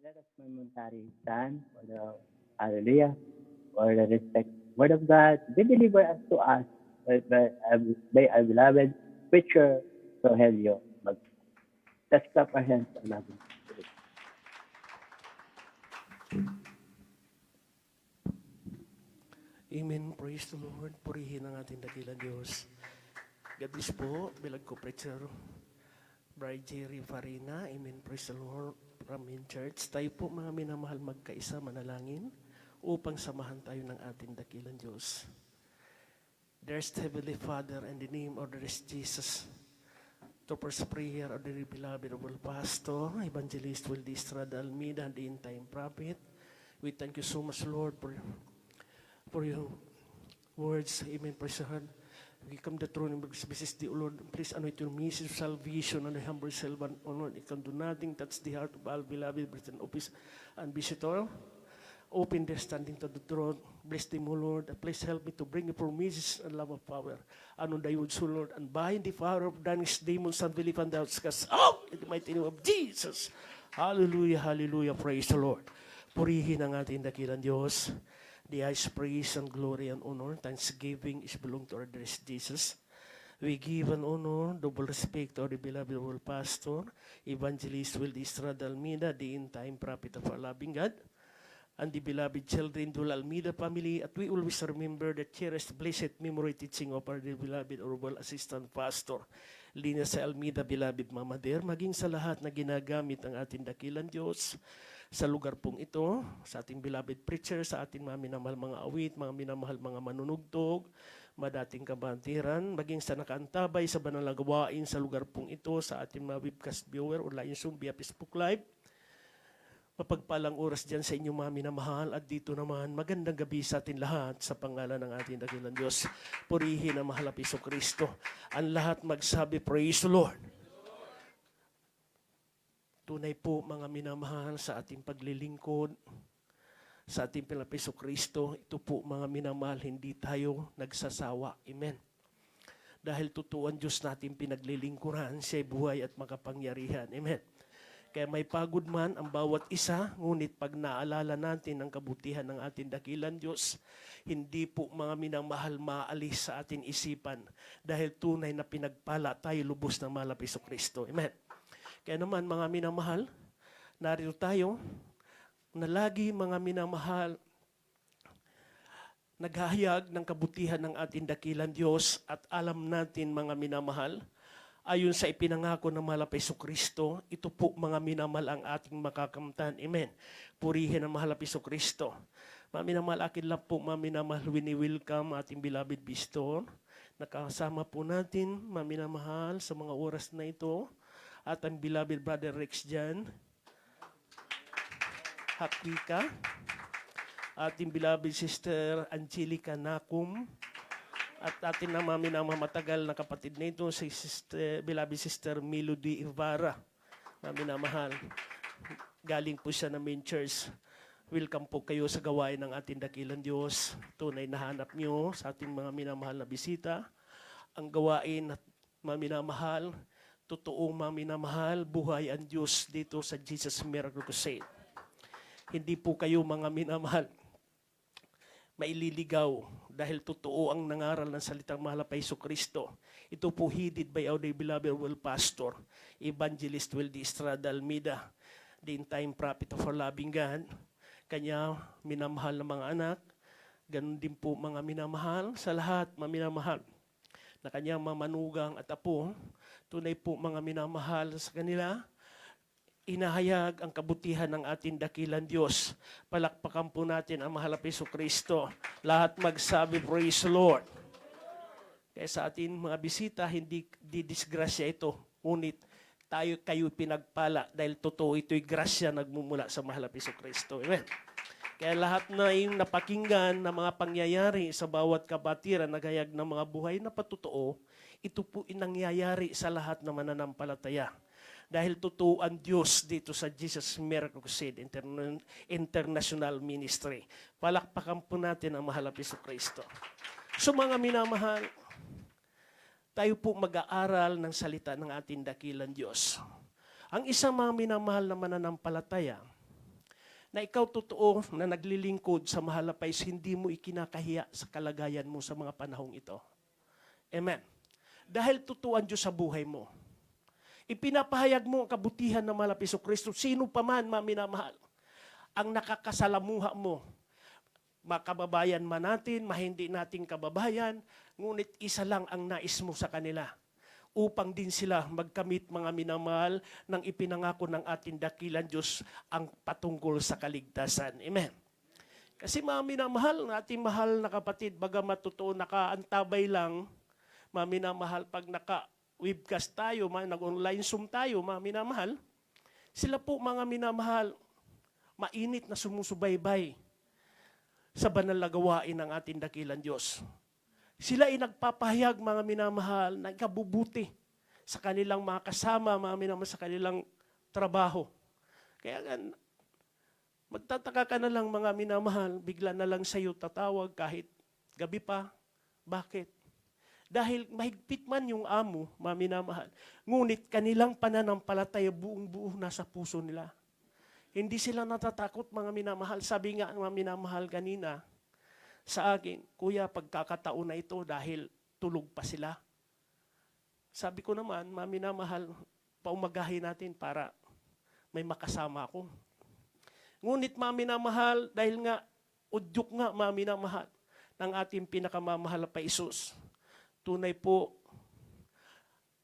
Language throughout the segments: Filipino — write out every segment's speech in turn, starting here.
Let us momentarily stand for the Hallelujah, for the respect word of God, be delivered to us by our beloved preacher, Rogelio. Let's clap our hands for loving. Amen. Praise the Lord. Purihin ang ating dakilang Diyos. God bless po. Bilag ko, Preacher Bride Jerry Farina. Amen. Praise the Lord. From in church. Tayo po mga minamahal magkaisa manalangin upang samahan tayo ng ating dakilang Diyos. Dearest Heavenly Father, in the name of the Lord Jesus, to first prayer of the beloved of all pastor, Evangelist Wildy Estrada Almeida, the end-time prophet. We thank you so much, Lord, for your words. Amen. Praise the Lord. We come to the throne of grace, the Lord. Please anoint your message of salvation on the humble servant. O Lord, it can do nothing. Touch the heart of all beloved brethren, office and visitor. Open their standing to the throne. Bless them, O Lord. Please help me to bring your promises and love of power. And on thy words, O Lord, and bind the power of darkness, demons, and belief and doubts. Cast out in the mighty name of Jesus. Hallelujah, hallelujah. Praise the Lord. Purihin ang ating dakilang Diyos. The highest praise and glory and honor, thanksgiving is belong to our dear Jesus. We give an honor, double respect to the beloved world pastor, Evangelist Wildy Estrada Almeida, the end-time prophet of our loving God, and the beloved children to Almeida family. At we always remember the cherished, blessed memory teaching of our beloved Orbal Assistant Pastor, Lina sa Almeida, beloved Mama Dear, maging sa lahat na ginagamit ang ating dakilang Diyos sa lugar pong ito, sa ating beloved preacher, sa ating mga minamahal mga awit, mga minamahal mga manunugtog, madating kabantiran, maging sa nakaantabay sa banal na gawain sa lugar pong ito, sa ating mga webcast viewer o live Zoom via Facebook Live. Mapagpalang oras dyan sa inyong mga minamahal at dito naman magandang gabi sa atin lahat sa pangalan ng ating dakilang Diyos. Purihin ang mahal na Jesucristo. Ang lahat magsabi, praise the Lord. Tunay po mga minamahal sa ating paglilingkod, sa ating Pinapiso Kristo, ito po mga minamahal, hindi tayo nagsasawa. Amen. Dahil totoo ang Diyos natin pinaglilingkuran, siya'y buhay at makapangyarihan. Amen. Kaya may pagod man ang bawat isa, ngunit pag naalala natin ang kabutihan ng ating dakilang Diyos, hindi po mga minamahal maalis sa ating isipan dahil tunay na pinagpala tayo lubos ng mahal na Piso Kristo. Amen. Kaya naman mga minamahal, narito tayo na lagi mga minamahal naghahayag ng kabutihan ng ating dakilang Diyos at alam natin mga minamahal, ayon sa ipinangako ng mahal na Piso Kristo, ito po mga minamahal ang ating makakamtan. Amen. Purihin ang mahal na Piso Kristo. Mga minamahal, akin lang po mga minamahal, wini-welcome ating beloved visitor. Nakasama po natin mga minamahal sa mga oras na ito. At ang beloved Brother Rex dyan, Hakika, ating beloved Sister Angelica Nakum, at ating naman matagal na kapatid na ito, si beloved Sister Melody Ibarra, na minamahal. Galing po siya na main church. Welcome po kayo sa gawain ng ating dakilang Diyos. Tunay na hanap nyo sa ating mga minamahal na bisita. Ang gawain at mga minamahal, totoong mga minamahal, buhay ang Diyos dito sa Jesus Miracle Crusade. Hindi po kayo mga minamahal maililigaw dahil totoo ang nangaral ng salitang mahal na Piso Kristo. Ito po heeded by our beloved world pastor, Evangelist Wildy Estrada Almeida, the end-time prophet of our loving God. Kanya minamahal na mga anak, ganun din po mga minamahal sa lahat, mga minamahal na kanyang mga manugang at apo. Tunay po mga minamahal sa kanila, inahayag ang kabutihan ng ating dakilang Diyos. Palakpakan po natin ang mahal na Piso Kristo. Lahat magsabi, praise the Lord. Kaya sa ating mga bisita, hindi disgrasya ito. Ngunit kayo pinagpala dahil totoo ito'y grasya nagmumula sa mahal na Piso Kristo. Amen. Kaya lahat na yung napakinggan na mga pangyayari sa bawat kabatiran, naghayag ng mga buhay na patotoo, ito po inangyayari sa lahat na mananampalataya. Dahil totoo ang Diyos dito sa Jesus Miracle Crusade International Ministry. Palakpakan po natin ang mahal na Piso Kristo. So mga minamahal, tayo po mag-aaral ng salita ng ating dakilang Diyos. Ang isang mga minamahal na mananampalataya, na ikaw totoo na naglilingkod sa mahal na pais, hindi mo ikinakahiya sa kalagayan mo sa mga panahong ito. Amen. Dahil totoo ang Diyos sa buhay mo. Ipinapahayag mo ang kabutihan ng mahal na Hesus Kristo. Sino pa man, minamahal, ang nakakasalamuha mo, makababayan man natin, mahindi nating kababayan, ngunit isa lang ang nais mo sa kanila, upang din sila magkamit, mga minamahal, ng ipinangako ng ating dakilang Diyos ang patungkol sa kaligtasan. Amen. Kasi mga minamahal, ating mahal na kapatid, bagamat totoo nakaantabay lang, mga minamahal, pag naka-webcast tayo, nag-online Zoom tayo, mga minamahal, sila po mga minamahal, mainit na sumusubaybay sa banal na gawain ng ating dakilang Diyos. Sila ay nagpapahayag, mga minamahal, na ikabubuti sa kanilang mga kasama, mga minamahal, sa kanilang trabaho. Kaya magtataka ka na lang, mga minamahal, bigla na lang sa iyo tatawag kahit gabi pa. Bakit? Dahil mahigpit man yung amo, mga minamahal, ngunit kanilang pananampalataya buong-buo nasa puso nila. Hindi sila natatakot, mga minamahal. Sabi nga, mga minamahal, kanina sa akin, kuya, pagkakataon na ito dahil tulog pa sila. Sabi ko naman, mga minamahal, paumagahin natin para may makasama ako. Ngunit, mga minamahal, dahil nga, udyok nga, mga minamahal, ng ating pinakamamahal pa Hesus. Tunay po,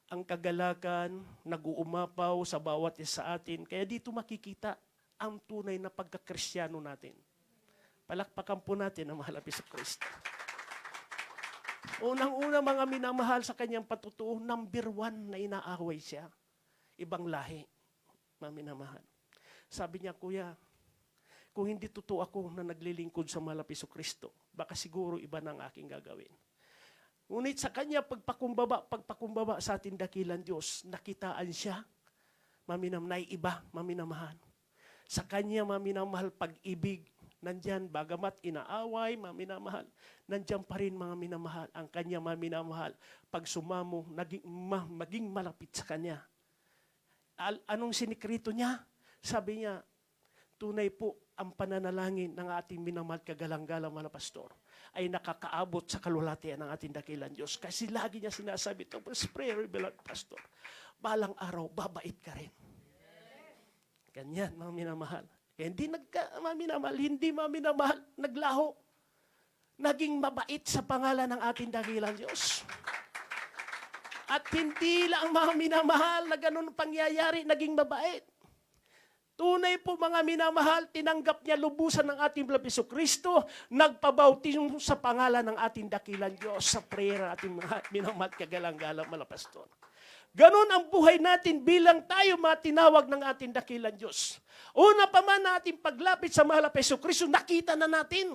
ang kagalakan, nag-uumapaw sa bawat isa sa atin. Kaya dito makikita ang tunay na pagkakristyano natin. Palakpakan po natin ang mahal na Hesus Kristo. Unang-una, mga minamahal, sa kanyang patutuo, number 1 na inaaway siya. Ibang lahi, mga minamahal. Sabi niya, kuya, kung hindi totoo ako na naglilingkod sa mahal na Hesus Kristo, baka siguro iba na ang aking gagawin. Ngunit sa kanya, pagpakumbaba sa ating dakilang Diyos, nakitaan siya, naiiba, maminamahal. Sa kanya, maminamahal, pag-ibig, nandyan, bagamat inaaway, maminamahal, nandyan pa rin, mga minamahal, ang kanya, maminamahal, pag sumamo, maging malapit sa kanya. Anong sinikrito niya? Sabi niya, tunay po ang pananalangin ng ating minamahal kagalang-galang na pastor ay nakakaabot sa kalwalhatian ng ating dakilang Diyos. Kasi lagi niya sinasabi ito, prayer, beloved pastor, balang araw, babait ka rin. Ganyan, mga minamahal. Hindi minamahal, naglaho. Naging mabait sa pangalan ng ating dakilang Diyos. At hindi lang, mga minamahal, na ganun pangyayari, naging mabait. Tunay po, mga minamahal, tinanggap niya lubusan ng ating Hesus Kristo, nagpabautismo sa pangalan ng ating dakilang Diyos sa prayer ng ating mga minamahal kagalang-galang mga pastor. Ganon ang buhay natin bilang tayo matinawag ng ating dakilang Diyos. Una pa man natin paglapit sa mahal na Hesus Kristo, nakita na natin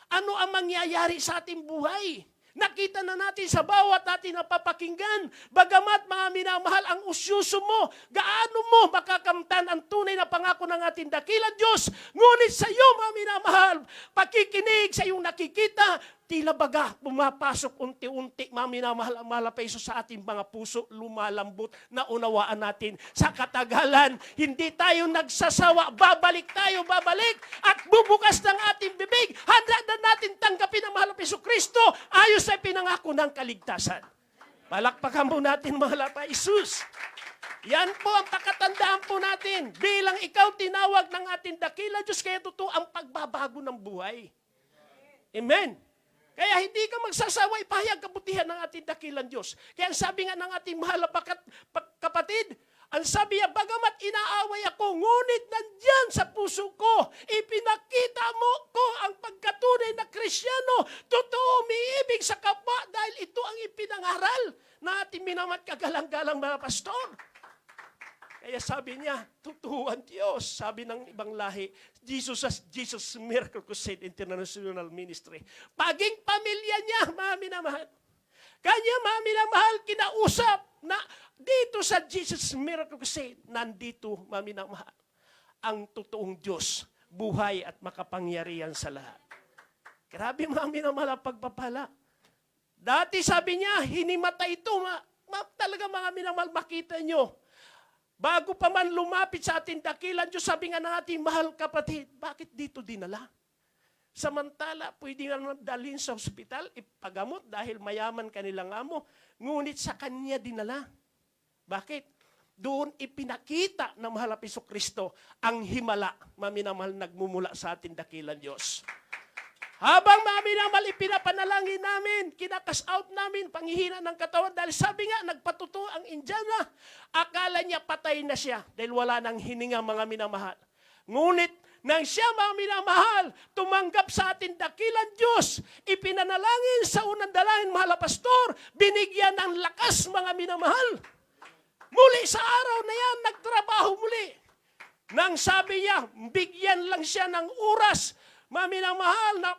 ano ang mangyayari sa ating buhay. Nakita na natin sa bawat ating napapakinggan, bagamat, mga minamahal, ang usyuso mo, gaano mo makakamtan ang tunay na pangako ng ating dakilang Diyos. Ngunit sa iyo, mga minamahal, pakikinig sa iyong nakikita, tila baga pumapasok unti-unti, mga minamahal, ang mahal na Hesus sa ating mga puso, lumalambot, na unawaan natin. Sa katagalan, hindi tayo nagsasawa, babalik, at bubukas ng ating bibig, handa na natin tanggapin ang mahal na Hesus Kristo, ayos sa pinangako ng kaligtasan. Palakpakan po natin, mahal na Hesus. Yan po ang pakatandaan po natin. Bilang ikaw tinawag ng ating dakilang Diyos, kaya totoo ang pagbabago ng buhay. Amen. Kaya hindi ka magsasawa, ipahayag kabutihan ng ating dakilang Diyos. Kaya ang sabi nga ng ating mahal na kapatid, ang sabi niya, bagamat inaaway ako, ngunit nandyan sa puso ko, ipinakita mo ko ang pagkatunay na Kristyano, totoo umiibig sa kapwa dahil ito ang ipinangaral na ating minamahal kagalang-galang mga pastor. Kaya sabi niya, totoo ang Diyos. Sabi ng ibang lahi, Jesus Miracle Crusade International Ministry. Paging pamilya niya, mga minamahal. Kanya, mga minamahal, kinausap na dito sa Jesus Miracle Crusade, nandito, mga minamahal, ang totoong Diyos, buhay at makapangyarihan sa lahat. Grabe, mga minamahal, ang pagpapala. Dati sabi niya, hinimata ito, talaga, mga minamahal, makita nyo. Bago pa man lumapit sa ating dakilan Diyos, sabi nga ng ating mahal kapatid, bakit dito dinala? Samantala, pwede nga dalhin sa ospital, ipagamot dahil mayaman kanilang amo, ngunit sa kanya dinala. Bakit? Doon ipinakita ng mahal na Jesucristo ang himala, maminamahal, nagmumula sa ating dakilan Diyos. Habang maminamahal, ipinapanalangin namin, kinakas out namin, panghihina ng katawan, dahil sabi nga, nagpatuto ang Indiana, akala niya patay na siya, dahil wala nang hininga, mga minamahal. Ngunit, nang siya, mga minamahal, tumanggap sa ating dakilan Diyos, ipinanalangin sa unang dalangin, mahal na pastor, binigyan ng lakas, mga minamahal. Muli sa araw na yan, nagtrabaho muli. Nang sabi niya, bigyan lang siya ng oras, mga minamahal, na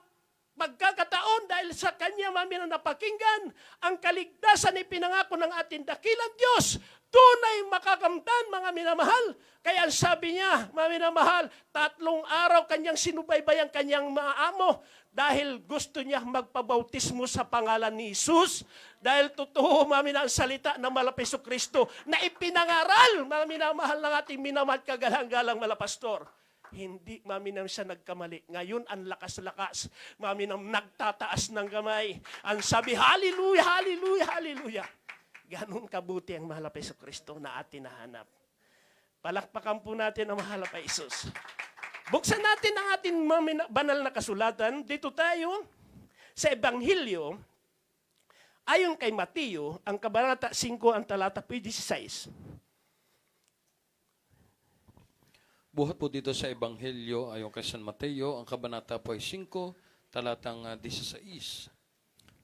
magkakataon dahil sa kanya, mga napakinggan, ang kaligtasan ay pinangako ng ating dakilan Diyos. Tunay makakamtan, mga minamahal. Kaya sabi niya, mga minamahal, 3 araw kanyang sinubaybay ang kanyang mga amo dahil gusto niya magpabautismo sa pangalan ni Jesus. Dahil totoo, mga minamahal, salita ng mahal na Jesucristo na ipinangaral, mga minamahal, ng ating minamahal kagalang-galang malapastor. Hindi, maminam siya nagkamali. Ngayon, ang lakas-lakas. Maminam nagtataas ng kamay. Ang sabi, hallelujah, hallelujah, hallelujah. Ganon kabuti ang mahal na Jesucristo na atin nahanap. Palakpakan po natin ang mahal na Jesus. Buksan natin ang ating banal na kasulatan. Dito tayo sa Ebanghelyo. Ayon kay Mateo, ang kabanata 5, ang talata 16. Buhat po dito sa Ebanghelyo ayon kay San Mateo, ang kabanata po ay 5, talatang 16.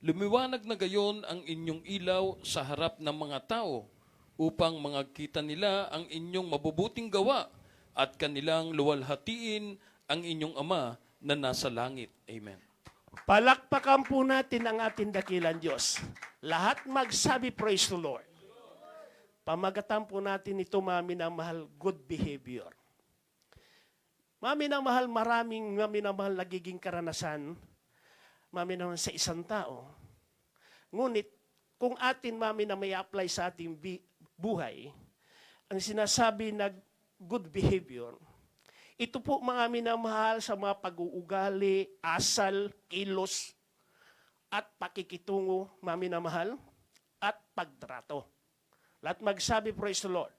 Lumiwanag na gayon ang inyong ilaw sa harap ng mga tao upang mangakita nila ang inyong mabubuting gawa at kanilang luwalhatiin ang inyong Ama na nasa langit. Amen. Palakpakan po natin ang ating dakilan Diyos. Lahat magsabi, praise the Lord. Pamagatan po natin ito, mga minamahal, good behavior. Mga minamahal, maraming mga minamahal nagiging karanasan, mga minamahal, sa isang tao. Ngunit, kung atin mga minamahal may apply sa ating buhay, ang sinasabi na good behavior, ito po mga minamahal sa mga pag-uugali, asal, kilos, at pakikitungo, mga minamahal, at pagtrato. Lahat magsabi, praise the Lord.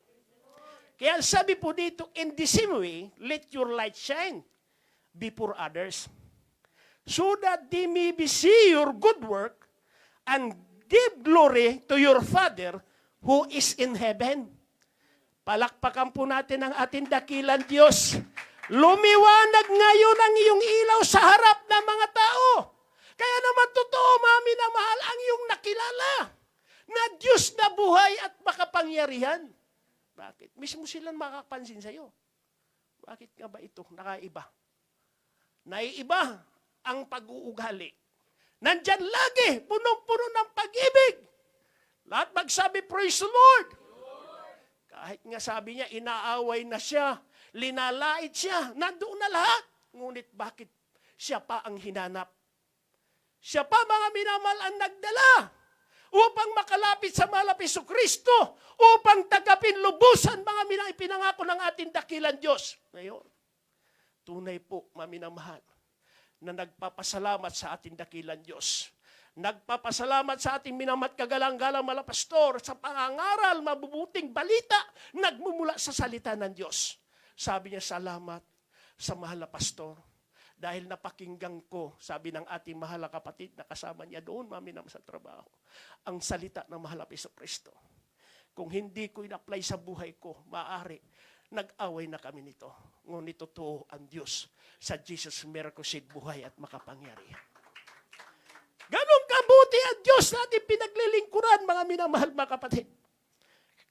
Kaya sabi po dito, in the same way, let your light shine before others, so that they may be see your good work and give glory to your Father who is in heaven. Palakpakan po natin ang ating dakilan Diyos. Lumiwanag ngayon ang iyong ilaw sa harap ng mga tao. Kaya naman totoo, mga minamahal, ang iyong nakilala na Diyos na buhay at makapangyarihan. Bakit? Mismo silang makapansin sa'yo. Bakit nga ba ito nakaiba? Naiiba ang pag-uugali. Nandyan lagi, punong-puno ng pag-ibig. Lahat magsabi, praise the Lord. Kahit nga sabi niya, inaaway na siya, linalait siya, nandoon na lahat. Ngunit bakit siya pa ang hinanap? Siya pa, mga minamahal, ang nagdala upang makalapit sa mahal na Jesucristo, upang tagapin lubusan mga minang ipinangako ng ating dakilan Diyos. Ngayon, tunay po, mga minamahal, na nagpapasalamat sa ating dakilan Diyos. Nagpapasalamat sa ating minamat kagalang-galang malapastor sa pangangaral, mabubuting balita, nagmumula sa salita ng Diyos. Sabi niya, salamat sa mahal na pastor. Dahil napakinggan ko, sabi ng ating mahal na kapatid na kasama niya doon, maminam sa trabaho, ang salita ng mahal na Jesucristo. Kung hindi ko in-apply sa buhay ko, maaari, nag-away na kami nito. Ngunit totoo ang Diyos sa Jesus Miracle Seed, buhay at makapangyarihan. Ganon kabuti ang Diyos natin pinaglilingkuran, mga minamahal, mga kapatid.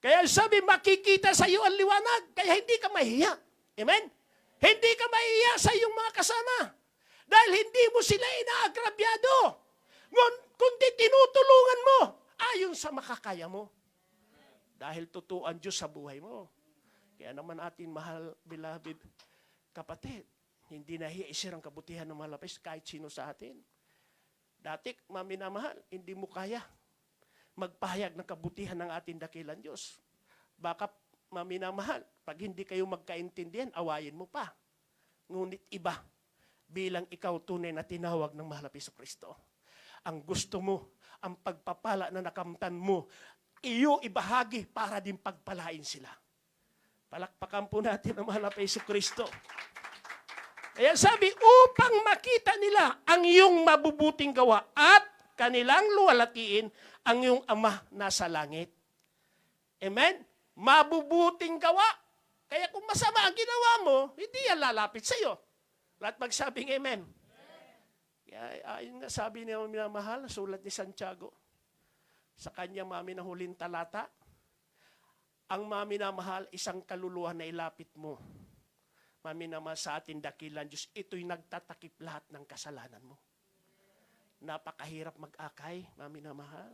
Kaya sabi, makikita sa iyo ang liwanag, kaya hindi ka mahiya. Amen? Hindi ka mahiya sa iyong mga kasama. Dahil hindi mo sila inaagrabyado. Kundi tinutulungan mo ayon sa makakaya mo. Dahil totoo ang Diyos sa buhay mo. Kaya naman atin mahal, beloved kapatid, hindi nahiya isir ang kabutihan ng malapis kahit sino sa atin. Dati, maminamahal, hindi mo kaya magpahayag ng kabutihan ng ating dakilan Diyos. Baka maminamahal, pag hindi kayo magkaintindihan, awayin mo pa. Ngunit iba, bilang ikaw tunay na tinawag ng mahal na Jesucristo. Ang gusto mo, ang pagpapala na nakamtan mo, iyo ibahagi para din pagpalain sila. Palakpakan po natin ang mahal na Jesucristo. Kaya sabi, upang makita nila ang iyong mabubuting gawa at kanilang luwalhatiin ang iyong Ama nasa langit. Amen? Mabubuting gawa. Kaya kung masama ang ginawa mo, hindi yan lalapit sa iyo. Lahat magsabing amen. Kaya ayun nga sabi niya minamahal, sulat ni Santiago, sa kanyang maminahuling talata, ang maminamahal, isang kaluluwa na ilapit mo. Maminamahal sa atin dakilan Diyos, ito'y nagtatakip lahat ng kasalanan mo. Napakahirap mag-akay, maminamahal,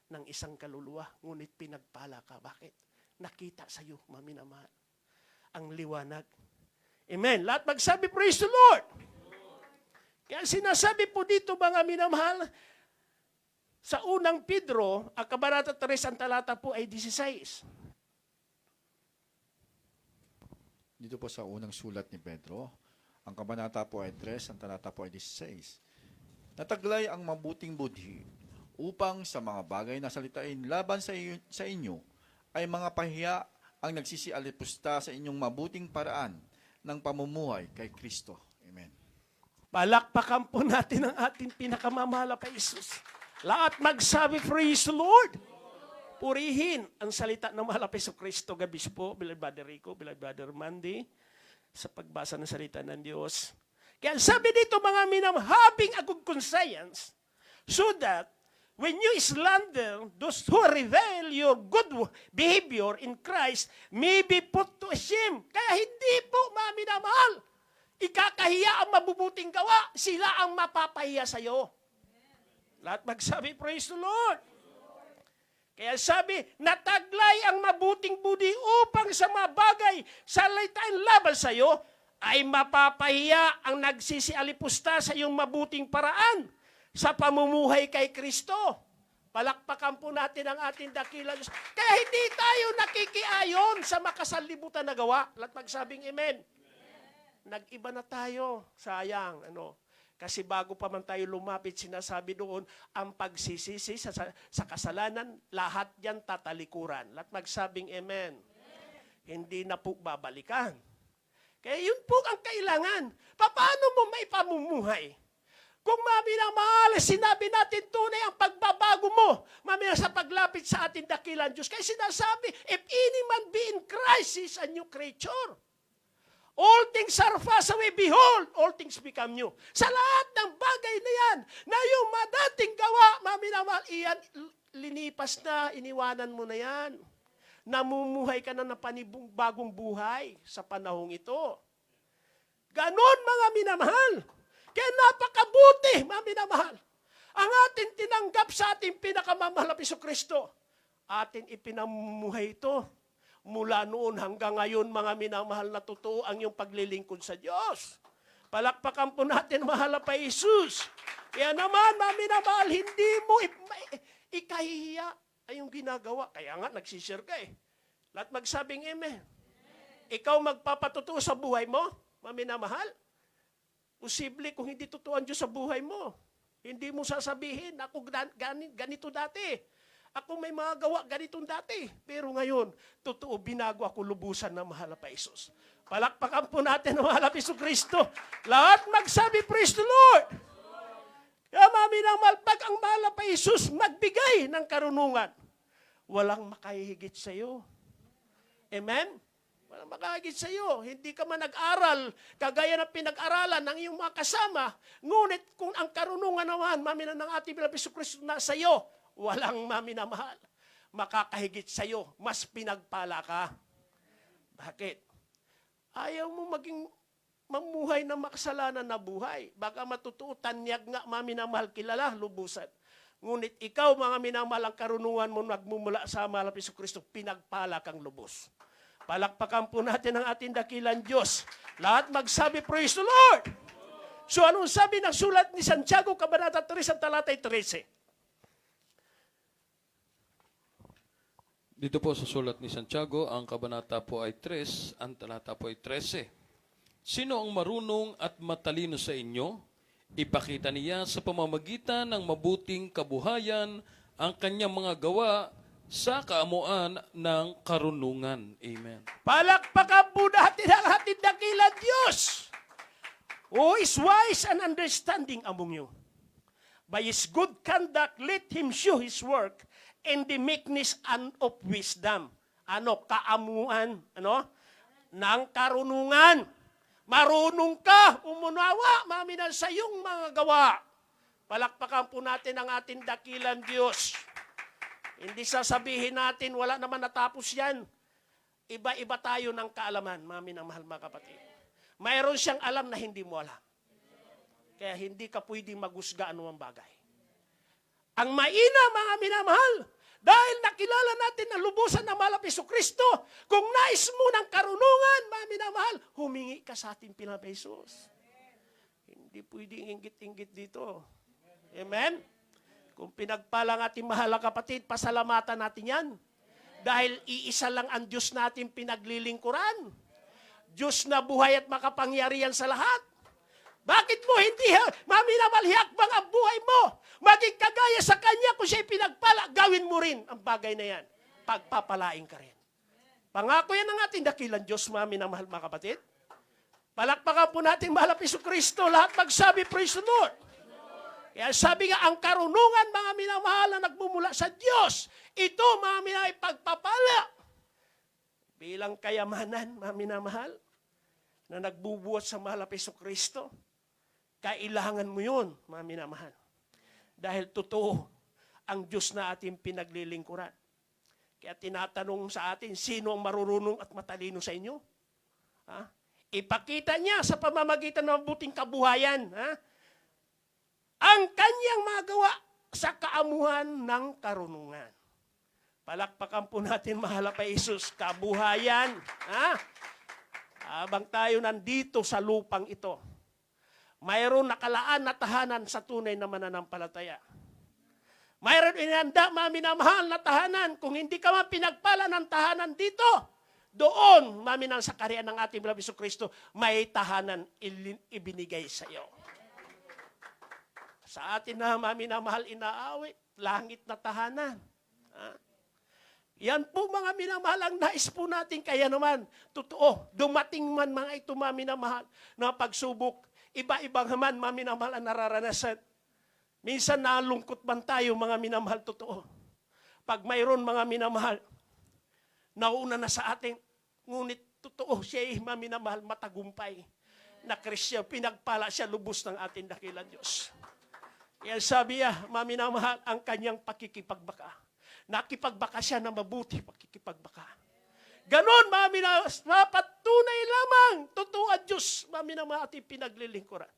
ng isang kaluluwa, ngunit pinagpala ka. Bakit? Nakita sa iyo, maminamahal, ang liwanag. Amen. Lahat magsabi, praise the Lord. Kaya sinasabi po dito, mga minamahal, sa unang Pedro, ang kabanata 3, ang talata po ay 16. Dito po sa unang sulat ni Pedro, ang kabanata po ay 3, ang talata po ay 16. Nataglay ang mabuting budhi upang sa mga bagay na salitain laban sa inyo ay mga pahiya ang nagsisialipusta sa inyong mabuting paraan ng pamumuhay kay Kristo. Amen. Palakpakan po natin ang ating pinakamamahal na Jesus. Lahat magsabi, praise the Lord. Purihin ang salita ng mahal na Jesucristo gabi po, Beloved Brother Rico, Beloved Brother Mandy, sa pagbasa ng salita ng Diyos. Kaya sabi dito, mga minam, having a good conscience, so that when you slander those who reveal your good behavior in Christ may be put to shame. Kaya hindi po, mga minamahal, ikakahiya ang mabubuting gawa, sila ang mapapahiya sa iyo. Lahat magsabi, praise the Lord. Kaya sabi, nataglay ang mabuting budi upang sa mga bagay salitain laban sa iyo, ay mapapahiya ang nagsisialipusta sa iyong mabuting paraan sa pamumuhay kay Kristo. Palakpakan po natin ang ating dakilan. Kaya hindi tayo nakikiayon sa makasalibutan na gawa. Lahat magsabing amen. Nag-iba na tayo. Sayang. Kasi bago pa man tayo lumapit, sinasabi doon, ang pagsisisi sa kasalanan, lahat yan tatalikuran. Lahat magsabing amen. Hindi na po babalikan. Kaya yun po ang kailangan. Paano mo maipamumuhay? Kung maminamahal, sinabi natin tunay ang pagbabago mo, sa paglapit sa ating dakilan Diyos. Kaya sinasabi, if any man be in Christ, he is a new creature. All things are passed away. Behold, all things become new. Sa lahat ng bagay na yan, na yung madating gawa, maminamahal, iyan, linipas na, iniwanan mo na yan. Namumuhay ka na ng bagong buhay sa panahong ito. Ganon, mga minamahal. Kaya napakabuti, mga minamahal. Ang ating tinanggap sa ating pinakamamahal na Jesucristo, atin ipinamuhay ito. Mula noon hanggang ngayon, mga minamahal, na totoo ang iyong paglilingkod sa Diyos. Palakpakan po natin, mahal na Jesus. Kaya naman, mga minamahal, hindi mo ikahihiya ay yung ginagawa. Kaya nga, nagsishare ka eh. Lahat magsabing amen. Ikaw magpapatuto sa buhay mo, mga minamahal. Posible kung hindi totoo ang Diyos sa buhay mo. Hindi mo sasabihin, ako ganito dati. Ako may mga gawa ganitong dati. Pero ngayon, totoo, binago ako lubusan ng mahal na Jesus. Palakpakan po natin ang mahal na Jesucristo. Lahat magsabi, praise the Lord. Kaya mami ng malpag ang mahal na Jesus magbigay ng karunungan. Walang makahihigit sa iyo. Amen? Walang makahigit sa iyo. Hindi ka man nag-aral, kagaya ng pinag-aralan ng iyong mga kasama. Ngunit kung ang karunungan naman, mami ng ating bilang Jesucristo na sa iyo, walang mami na mahal. Makakahigit sa iyo, mas pinagpala ka. Bakit? Ayaw mo maging mamuhay na makasalanan na buhay. Baka matutuo, tanyag nga, mami na mahal, kilala, lubusan. Ngunit ikaw, mga minamahal, ang karunungan mo nagmumula sa mahal na Jesucristo, pinagpala kang lubos. Palakpakan po natin ang ating dakilan Diyos. Lahat magsabi, praise the Lord! So anong sabi ng sulat ni Santiago, Kabanata 3, ang talatay 13? Dito po sa sulat ni Santiago, ang kabanata po ay 3, ang talata po ay 13. Sino ang marunong at matalino sa inyo? Ipakita niya sa pamamagitan ng mabuting kabuhayan ang kanyang mga gawa sa kaamuan ng karunungan. Amen. Palakpakan po natin ang ating dakilang Diyos, who is wise and understanding among you. By his good conduct, let him show his work in the meekness and of wisdom. Kaamuan, ng karunungan. Marunong ka, umunawa, maminan sa iyong mga gawa. Palakpakan po natin ang ating dakilang Diyos. Hindi sasabihin natin, wala naman natapos yan. Iba-iba tayo ng kaalaman, maminang mahal mga kapatid. Mayroon siyang alam na hindi mo alam. Kaya hindi ka pwedeng magusga anumang bagay. Ang maina, mga minamahal, dahil nakilala natin na lubusan ng mahal na Jesucristo, kung nais mo ng karunungan, mga minamahal, humingi ka sa ating Panginoon Jesus. Hindi pwedeng inggit-inggit dito. Amen? Kung pinagpalang ating mahal na kapatid, pasalamatan natin yan. Dahil iisa lang ang Diyos natin pinaglilingkuran. Diyos na buhay at makapangyarihan sa lahat. Bakit mo hindi, maminamalhiyakbang ang buhay mo? Maging kagaya sa Kanya kung siya'y pinagpala, gawin mo rin ang bagay na yan. Pagpapalain ka rin. Pangako yan ang ating dakilang Diyos, maminamahal mga kapatid. Palakpakan po natin mahal na Jesucristo, lahat magsabi, praise the Lord. Kaya sabi nga, ang karunungan, mga minamahal na nagmumula sa Diyos, ito, mga minamahal, pagpapala. Bilang kayamanan, mga minamahal, na nagbubuhat sa mahal na Jesucristo, kailangan mo yun, mga minamahal. Dahil totoo, ang Diyos na ating pinaglilingkuran. Kaya tinatanong sa atin, sino ang marurunong at matalino sa inyo? Ipakita niya sa pamamagitan ng mabuting kabuhayan, ang kanyang mga gawa sa kaamuhan ng karunungan. Palakpakan po natin, mahal na Jesus, kabuhayan. Habang tayo nandito sa lupang ito, mayroon nakalaan na tahanan sa tunay na mananampalataya. Mayroon inihanda, mga minamahal, na tahanan. Kung hindi ka man pinagpala ng tahanan dito, doon, maminang sa kaharian ng ating Panginoon Jesucristo, may tahanan ibinigay sa iyo. Sa atin na, mga minamahal, inaawit, langit na tahanan. Yan po, mga minamahal, ang nais po natin. Kaya naman, totoo, dumating man mga ito, mga minamahal, na pagsubok, iba-ibang naman, mga minamahal, ang nararanasan. Minsan nalungkot man tayo, mga minamahal, totoo. Pag mayroon, mga minamahal, nauna na sa atin, ngunit totoo, siya mga minamahal, matagumpay. Na Kristiyan, pinagpala siya lubos ng ating dakilang Diyos. Kaya sabi niya, mga minamahal, ang kanyang pakikipagbaka. Nakipagbaka siya na mabuti, pakikipagbaka. Ganon, mga minamahal, mapatunay lamang, totoo ang Diyos, mga minamahal, ating pinaglilingkuran.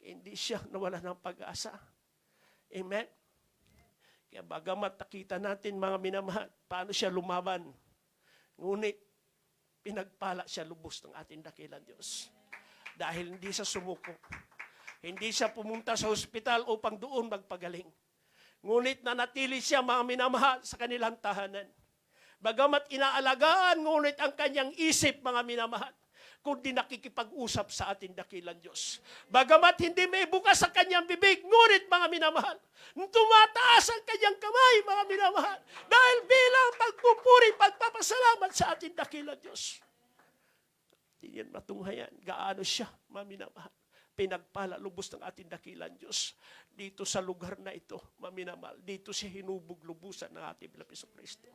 Hindi siya nawala ng pag-asa. Amen? Kaya bagamat nakita natin, mga minamahal, paano siya lumaban. Ngunit, pinagpala siya lubos ng ating dakilang Diyos. Dahil hindi siya sumuko. Hindi siya pumunta sa ospital upang doon magpagaling. Ngunit nanatili siya, mga minamahal, sa kanilang tahanan. Bagamat inaalagaan, ngunit ang kanyang isip, mga minamahal, kundi nakikipag-usap sa ating dakilang Diyos. Bagamat hindi may bukas sa kanyang bibig, ngunit, mga minamahal, tumataas ang kanyang kamay, mga minamahal, dahil bilang pagpupuri, pagpapasalamat sa ating dakilang Diyos. Hindi yan matunghayan. Gaano siya, mga minamahal, pinagpala lubos ng ating dakilang Diyos. Dito sa lugar na ito, mga minamahal, dito siya hinubog lubusan ng ating Panginoong Jesucristo.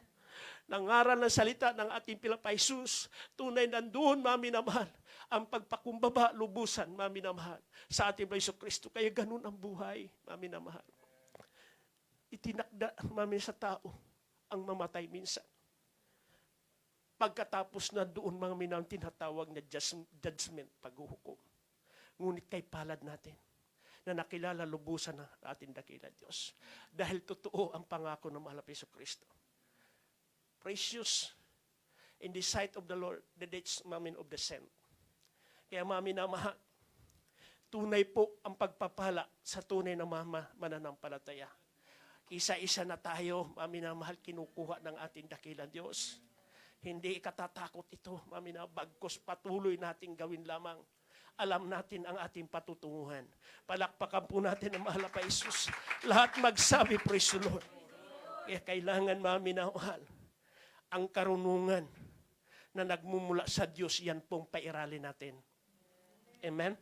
Nangaral ng salita ng ating Panginoong Jesus, tunay nandoon, mga minamahal, ang pagpakumbaba, lubusan, mga minamahal, sa ating Panginoong Jesucristo. Kaya ganun ang buhay, mga minamahal. Itinakda, mga sa tao, ang mamatay minsan. Pagkatapos na doon, mga minamahal, tinatawag na judgment, paghuhukom. Ngunit kay palad natin, na nakilala lubusan ng ating dakilang Diyos. Dahil totoo ang pangako ng mahal na Jesucristo. Precious in the sight of the Lord, the days, mamin, of the saint. Kaya, mamin na mahal, tunay po ang pagpapala sa tunay na mananampalataya. Isa-isa na tayo, maminamahal, kinukuha ng ating dakilang Diyos. Hindi katatakot ito, bagkus patuloy nating gawin lamang. Alam natin ang ating patutunguhan. Palakpakan po natin ang mahal na pa Isus. Lahat magsabi, praise the Lord. Kaya kailangan maminamahal ang karunungan na nagmumula sa Diyos, yan pong pairalin natin. Amen?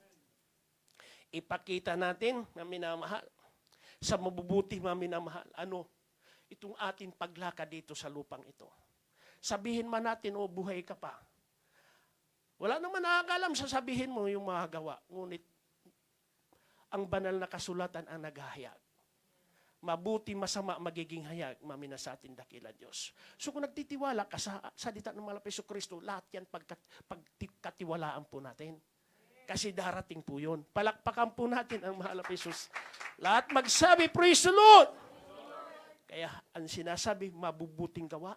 Ipakita natin, maminamahal, sa mabubuti, maminamahal, itong ating paglakad dito sa lupang ito. Sabihin man natin, buhay ka pa. Wala naman nakakalam sa sabihin mo yung mga gawa. Ngunit, ang banal na kasulatan ang naghahayag. Mabuti, masama, magiging hayag, mamina sa ating dakilang Diyos. So kung nagtitiwala ka sa salita ng Malapit sa Kristo, lahat yan pagkatiwalaan po natin. Kasi darating po yun. Palakpakan po natin ang mahal na Jesus. Lahat magsabi, praise the Lord! Kaya ang sinasabi, mabubuting gawa,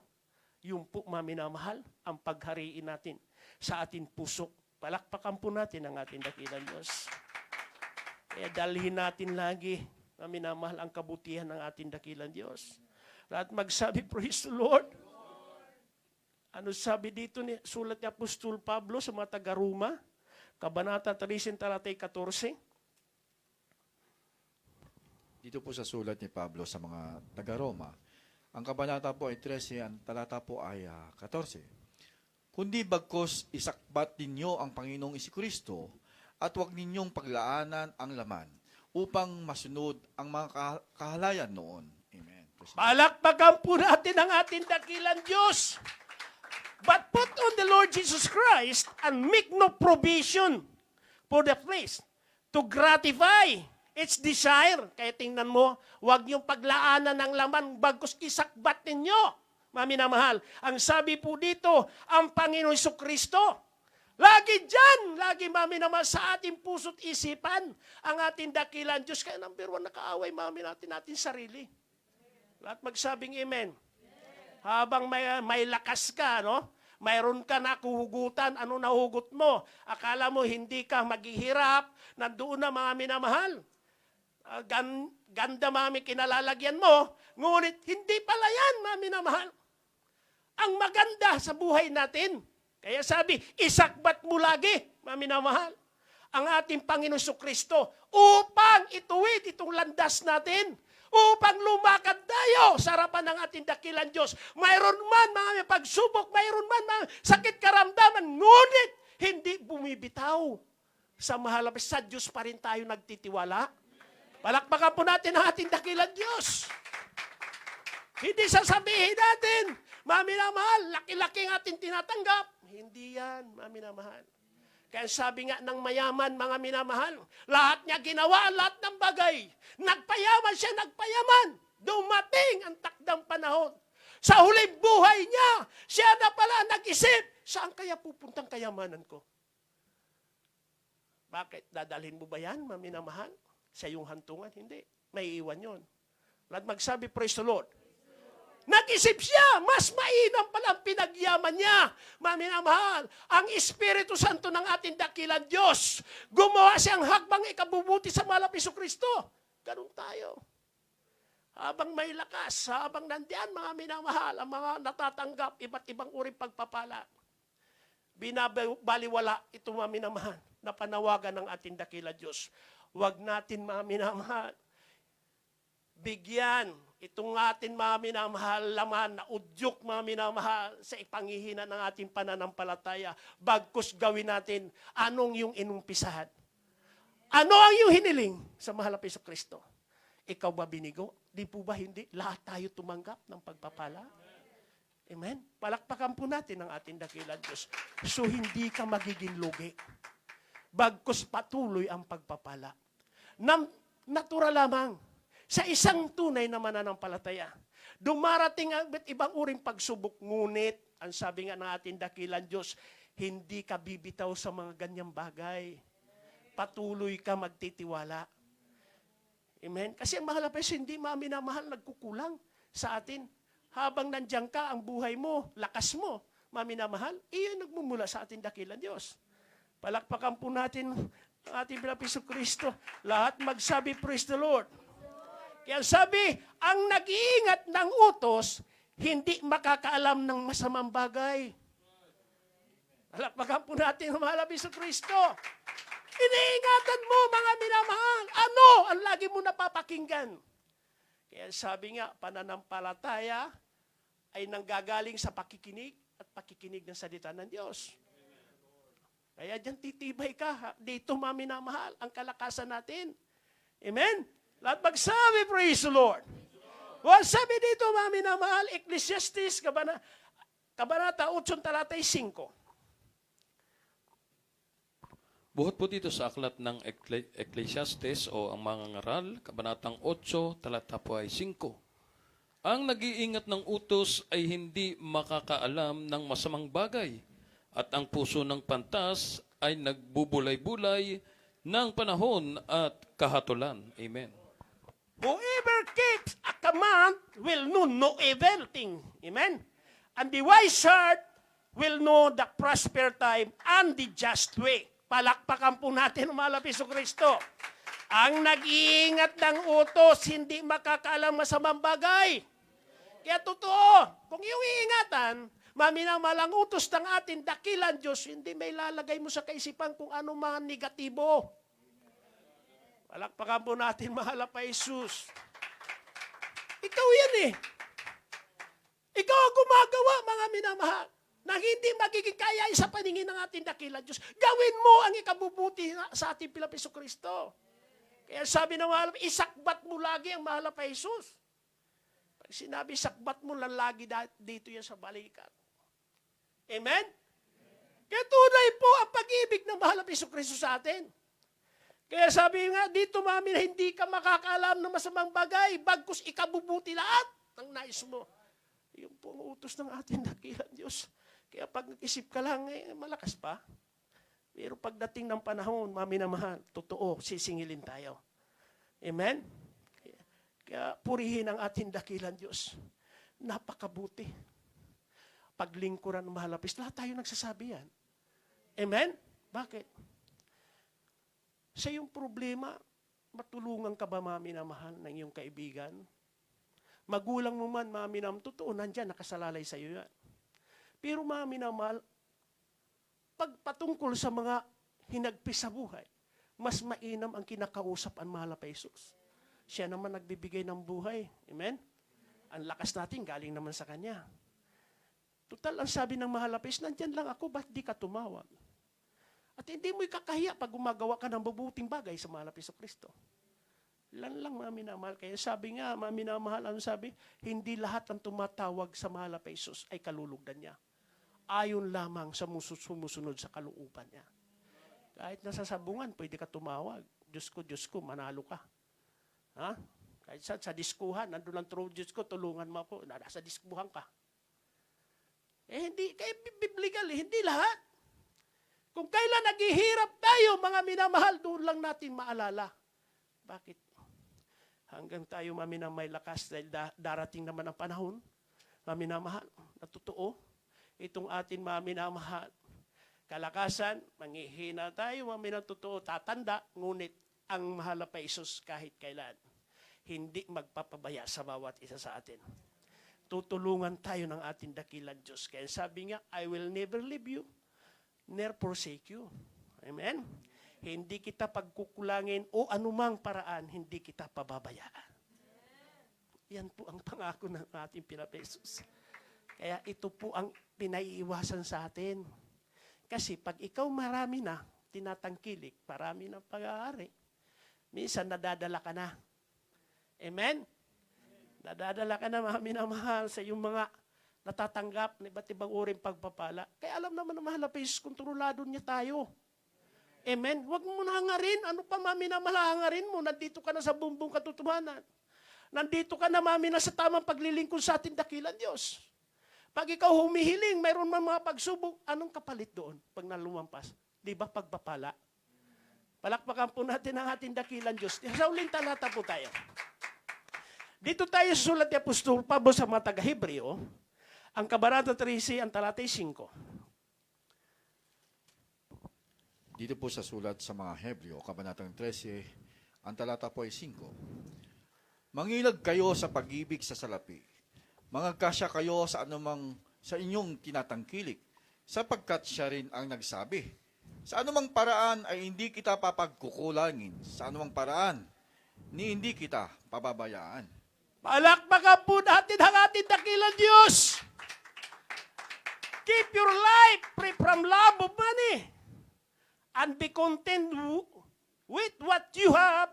yung po maminamahal, ang paghariin natin sa ating puso. Palakpakan po natin ang ating dakilang Diyos. Kaya dalhin natin lagi, maminamahal, ang kabutihan ng ating dakilang Diyos. Lahat magsabi, praise the Lord! Ano sabi dito ni sulat ni Apostol Pablo sa mga taga-Roma? Kabanata 13, talatay 14. Dito po sa sulat ni Pablo sa mga taga-Roma, ang kabanata po ay 13, ang talata po ay 14. Kundi bagkos isakbat ninyo ang Panginoong Isikristo at huwag ninyong paglaanan ang laman upang masunod ang mga kahalayan noon. Amen. Palakpakan po natin ang ating dakilang Diyos. But put on the Lord Jesus Christ and make no provision for the flesh to gratify its desire. Kaya tingnan mo, huwag niyong paglaanan ng laman, bagkus isakbat ninyo. Maminamahal, ang sabi po dito, ang Panginoon Jesucristo. Lagi dyan, lagi maminamahal sa ating puso't isipan, ang ating dakilang Diyos. Kaya number 1, nakaaway natin sarili. Lahat magsabing amen. Habang may lakas ka, mayroon ka na kuhugutan, ano nahugot mo? Akala mo hindi ka maghihirap, nandoon na mga minamahal. Ganda mami kinalalagyan mo, ngunit hindi pala yan, mga minamahal. Ang maganda sa buhay natin, kaya sabi, isakbat mo lagi, mga minamahal, ang ating Panginoon Jesucristo upang ituwid itong landas natin, upang lumakad tayo sa harapan ng ating dakilang Diyos. Mayroon man mga pagsubok, mayroon man mga sakit karamdaman, ngunit hindi bumibitaw. Sa mahal sa Diyos pa rin tayo nagtitiwala. Palakpakan po natin ang ating dakilang Diyos. Hindi sasabihin natin, mami na mahal, laki-laki ang ating tinatanggap. Hindi yan, mami na mahal. Kaya sabi nga ng mayaman, mga minamahal, lahat niya ginawa, lahat ng bagay. Nagpayaman siya, nagpayaman. Dumating ang takdang panahon. Sa huling buhay niya, siya na pala nag-isip, saan kaya pupuntang kayamanan ko? Bakit? Dadalhin mo ba yan, mga minamahal? Sa iyong hantungan? Hindi. May iwan yun. Lahat magsabi, praise the Lord. Nag-isip siya, mas mainam pala ang pinagyaman niya. Maminamahal, ang Espiritu Santo ng ating dakilang Diyos, gumawa siyang hakbang ikabubuti sa mahal na Jesucristo. Ganun tayo. Habang may lakas, habang nandiyan mga minamahal, ang mga natatanggap, iba't ibang uri pagpapala. Binabaliwala ito mga minamahal, na panawagan ng ating dakilang Diyos. Huwag natin mga minamahal, bigyan itong ating mga minamahal laman na udyok mga minamahal sa ipangihina ng ating pananampalataya. Bagkus gawin natin anong yung inumpisahan. Ano ang yung hiniling sa mahal na Jesucristo? Ikaw ba binigo? Di po ba hindi? Lahat tayo tumanggap ng pagpapala. Amen? Palakpakan po natin ang ating dakilang Diyos. So hindi ka magiging lugi. Bagkus patuloy ang pagpapala. Natural lamang. Sa isang tunay na mananampalataya, dumarating ang ibang uring pagsubok, ngunit, ang sabi nga ng ating dakilang Diyos, hindi ka bibitaw sa mga ganyang bagay. Patuloy ka magtitiwala. Amen? Kasi ang mahal na Diyos, hindi maminamahal, nagkukulang sa atin. Habang nandiyan ka, ang buhay mo, lakas mo, maminamahal, iyon nagmumula sa ating dakilang Diyos. Palakpakan po natin ang ating Jesucristo. Lahat magsabi, praise the Lord. Kaya sabi, ang nag-iingat ng utos, hindi makakaalam ng masamang bagay. Palakpakan po natin ang mahal na Kristo. Iniingatan mo, mga minamahal. Ano ang lagi mo napapakinggan? Kaya sabi nga, pananampalataya ay nanggagaling sa pakikinig at pakikinig ng salita ng Diyos. Kaya dyan titibay ka. Dito, mga minamahal, ang kalakasan natin. Amen? Lahat magsabi, praise the Lord. Well, sabi dito, mga minamahal, Ecclesiastes, Kabanata 8, talatay 5. Buhat po dito sa aklat ng Ecclesiastes o ang mga ngaral, Kabanatang 8, talata po ay 5. Ang nag-iingat ng utos ay hindi makakaalam ng masamang bagay, at ang puso ng pantas ay nagbubulay-bulay ng panahon at kahatulan. Amen. Whoever keeps a command will know no evil thing. Amen? And the wise heart will know the prosper time and the just way. Palakpakan po natin ang mahal na Kristo. Ang nag-iingat ng utos, hindi makakaalam masamang bagay. Kaya totoo, kung iyong iingatan, maminamalang utos ng ating dakilan Diyos, hindi may lalagay mo sa kaisipan kung ano mga negatibo. Palakpakan po natin, mahal na Jesus. Ikaw yan eh. Ikaw ang gumagawa, mga minamahal, na hindi magiging kaya sa paningin ng ating dakilan Diyos. Gawin mo ang ikabubuti sa ating Pilapiso Kristo. Kaya sabi ng mahal, isakbat mo lagi ang mahal na Jesus. Pag sinabi, sakbat mo lang lagi dito yan sa balikat. Amen? Kaya tunay po ang pag-ibig ng mahal na Kristo sa atin. Kaya sabi nga, dito mami, hindi ka makakaalam ng masamang bagay, bagkus ikabubuti lahat ng nais mo. Yun po ang utos ng ating dakilan Diyos. Kaya pag nag-isip ka lang, malakas pa. Pero pagdating ng panahon, mami na mahal, totoo, sisingilin tayo. Amen? Kaya purihin ang ating dakilan Diyos. Napakabuti. Paglingkuran ng mahalapis, lahat tayo nagsasabi yan. Amen? Bakit? Sa iyong problema, matulungan ka ba, mami na mahal, ng iyong kaibigan? Magulang mo man, mami na, totoo, nandyan, nakasalalay sa iyo yan. Pero mami na mahal, pagpatungkol sa mga hinagpis sa buhay, mas mainam ang kinakausap ang mahal na Jesus. Siya naman nagbibigay ng buhay. Amen? Ang lakas natin, galing naman sa Kanya. Total, ang sabi ng mahal na Jesus, nandyan lang ako, ba't di ka tumawag? At hindi mo ikakahiya pag gumagawa ka ng mabuting bagay sa mahal na Kristo. Lan lang, mga minamahal. Kaya sabi nga, mga minamahal, ano sabi? Hindi lahat ng tumatawag sa mahal na Jesus ay kalulugdan niya. Ayon lamang sa sumusunod sa kalooban niya. Kahit nasa sabungan, pwede ka tumawag. Diyos ko, manalo ka. Ha? Kahit sa diskuhan, nandun lang true, Diyos ko, tulungan mo ako. Nasa diskuhan ka. Hindi, kaya biblical, hindi lahat. Kung kailan naghihirap tayo, mga minamahal, doon lang natin maalala. Bakit? Hanggang tayo, may lakas, dahil darating naman ang panahon, minamahal, na totoo, itong atin minamahal, kalakasan, manghihina tayo, totoo, tatanda, ngunit ang mahal na Jesus kahit kailan, hindi magpapabaya sa bawat isa sa atin. Tutulungan tayo ng ating dakilan Diyos. Kaya sabi nga, I will never leave you, nor forsake you. Amen? Hindi kita pagkukulangin o anumang paraan, hindi kita pababayaan. Yan po ang pangako ng ating Pinapesos. Kaya ito po ang pinaiiwasan sa atin. Kasi pag ikaw marami na, tinatangkilik, marami ng pag-aari, minsan nadadala ka na. Amen? Nadadala ka na, mga minamahal, sa iyong mga natatanggap na iba't ibang uring pagpapala. Kaya alam naman ng mahal na Jesus, kontrolado niya tayo. Amen? Huwag mo na hangarin. Ano pa, mami, na malahangarin mo? Nandito ka na sa bumbong katotohanan. Nandito ka na, mami, na sa tamang paglilingkod sa ating dakilan Diyos. Pag ikaw humihiling, mayroon man mga pagsubok, anong kapalit doon pag nalumampas? Di ba pagpapala? Palakpakan po natin ang ating dakilan Diyos. Sa uling talata po tayo. Dito tayo sa sulat ni Apostol Pablo sa mga taga-Hebreo, ang Kabanata 13, ang talatay 5. Dito po sa sulat sa mga Hebreo, Kabanatang 13, ang talata po ay 5. Mangilag kayo sa pag-ibig sa salapi. Mangagkasya kayo sa anumang sa inyong tinatangkilik, sapagkat siya rin ang nagsabi, sa anumang paraan ay hindi kita papagkukulangin, sa anumang paraan ni hindi kita pababayaan. Palakpakan po natin ang ating dakilang Diyos. Keep your life free from love of money and be content with what you have.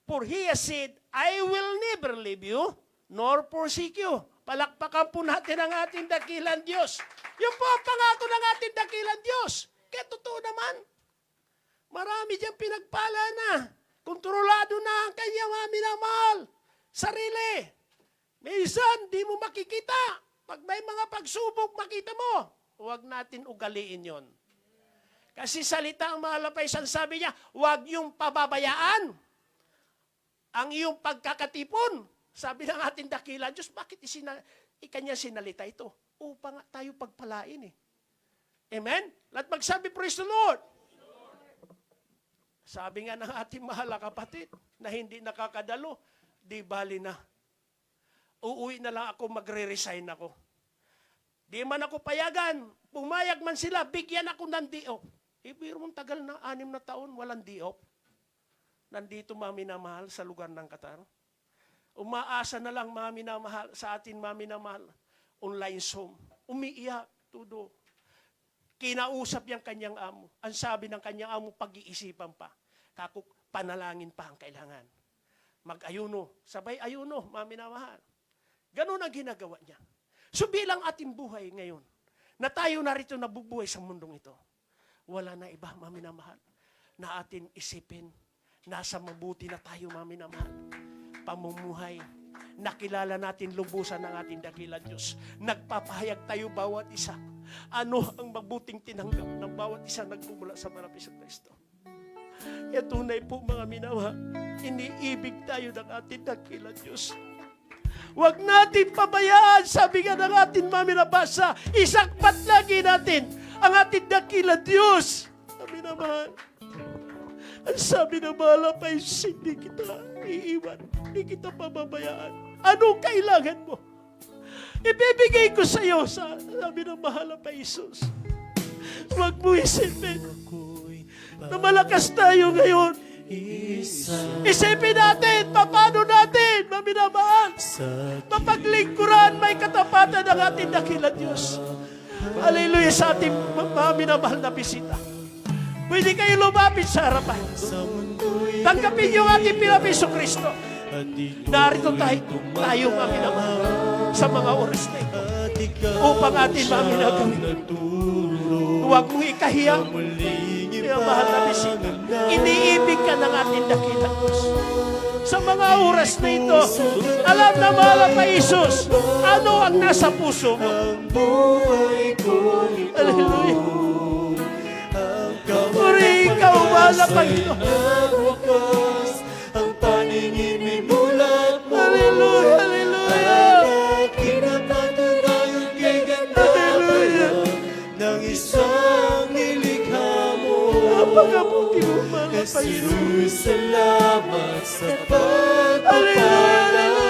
For He has said, I will never leave you nor forsake you. Palakpakan po natin ang ating dakilang Diyos. Yung po ang pangako ng ating dakilang Diyos. Kaya totoo naman, marami diyang pinagpala na. Kontrolado na ang kanyang mga minamahal. Sarili. Minsan, di mo makikita. Pag may mga pagsubok, makita mo. Huwag natin ugaliin yon. Kasi salita ang malapaysan, sabi niya, huwag yung pababayaan ang iyong pagkakatipon. Sabi ng ating dakilang Diyos, bakit ikanya sinalita ito? Upang tayo pagpalain eh. Amen? Lahat magsabi, praise the Lord. Sabi nga ng ating mahal na kapatid na hindi nakakadalo, di bali na. Uuwi na lang ako, magre-resign ako. Di man ako payagan. Pumayag man sila, bigyan ako ng diop. Biro mong tagal na, 6 na taon, walang diop. Nandito mga minamahal sa lugar ng Qatar. Umaasa na lang mga minamahal, sa atin mga minamahal, online Zoom. Umiiyak, tudo. Kinausap yung kanyang amo. Ang sabi ng kanyang amo, pag-iisipan pa. Kakuk, panalangin pa ang kailangan. Mag-ayuno, sabay ayuno, mga minamahal. Ganun ang ginagawa niya. So bilang ating buhay ngayon, na tayo narito nabubuhay sa mundong ito, wala na iba, mga minamahal, na atin isipin, nasa mabuti na tayo, mga minamahal. Pamumuhay, nakilala natin lubusan ng ating dakilang Diyos. Nagpapahayag tayo bawat isa. Ano ang mabuting tinanggap ng bawat isa nagmumula sa Marapis sa Kristo. Kaya tunay po mga minamahal, iniibig tayo ng ating dakilang Diyos. Huwag natin pabayaan, sabi nga ng ating maminabasa, isakpat lagi natin ang ating dakilang Diyos. Sabi naman, ang sabi ng mahal pa, hindi kita iiwan, hindi kita pababayaan. Anong kailangan mo? Ibibigay ko sa iyo, sabi ng mahal pa, Jesus. Huwag mo isipin na malakas tayo ngayon. Isipin natin, paano natin, maminamahal, mapaglingkuran, may katapatan ng ating dakilang Diyos. Hallelujah sa ating maminamahal na bisita. Pwede kayo lumapit sa harapan. Tanggapin yung ating pinapiso Kristo. Narito tayo maminamahal sa mga oras na ito upang ating maminagawin. Huwag mong ikahiya. Yung mahal na bisita. Iniibig ka ng ating dakilang Diyos. Sa mga oras na ito, alam na mahal pa Jesus, ano ang nasa puso mo? Hallelujah. Puri ikaw, mahal na Panginoon. Ang paningin may mulat mo. Hallelujah, hallelujah. Kinapatunayan kay ganda pa ng isang nilikha mo. Napakabuti mo, mahal na Panginoon. Jesus, salamat sa pagpapala.